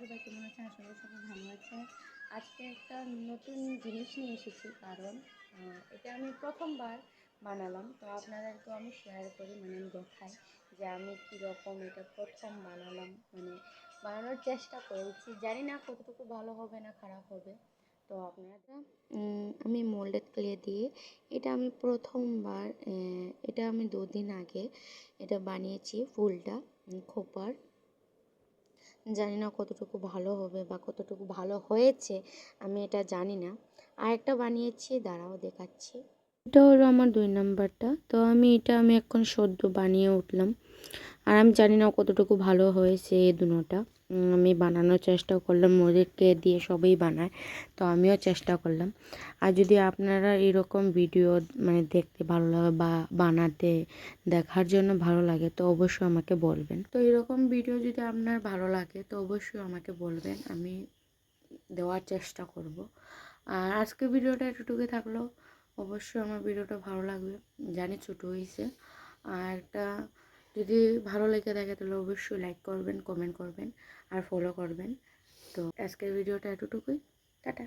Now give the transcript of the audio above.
সবাই কেমন আছেন? আশা করি সবাই ভালো আছে। আজকে একটা নতুন জিনিস নিয়ে এসেছি, কারণ এটা আমি প্রথমবার বানালাম। তো আপনাদেরকেও আমি শেয়ার করি, মানে আমি দেখাই যে আমি কীরকম এটা প্রথম বানালাম, মানে বানানোর চেষ্টা করেছি। জানি না কতটুকু ভালো হবে না খারাপ হবে। তো আপনারা আমি মোল্ডেড ক্লে দিয়ে এটা আমি প্রথমবার, এটা আমি 2 দিন আগে এটা বানিয়েছি ফুলটা, খোপার। জানি না কতটুকু ভালো হবে বা কতটুকু ভালো হয়েছে, আমি এটা জানি না। আরেকটা বানিয়েছি, দাঁড়াও দেখাচ্ছি। এটা হলো আমার 2 নাম্বারটা। তো এটা আমি এখন সদ্য বানিয়ে উঠলাম, আর আমি জানি না কতটুকু ভালো হয়েছে এই দুটোটা। আমি বানানোর চেষ্টা করলাম, ওদেরকে দিয়ে সবাই বানায়, তো আমিও চেষ্টা করলাম। আর যদি আপনারা এরকম ভিডিও মানে দেখতে ভালো লাগে বা বানাতে দেখার জন্য ভালো লাগে, তো অবশ্যই আমাকে বলবেন। তো এরকম ভিডিও যদি আপনার ভালো লাগে তো অবশ্যই আমাকে বলবেন, আমি দেওয়ার চেষ্টা করব। আর আজকে ভিডিওটা এতটুকুই থাকলো। অবশ্যই আমার ভিডিওটা ভালো লাগবে, জানি ছোটো হয়েছে। আর এটা যদি ভালো লেগে থাকে তাহলে অবশ্যই লাইক করবেন, কমেন্ট করবেন আর ফলো করবেন। তো আজকের ভিডিওটা এতটুকুই। টাটা।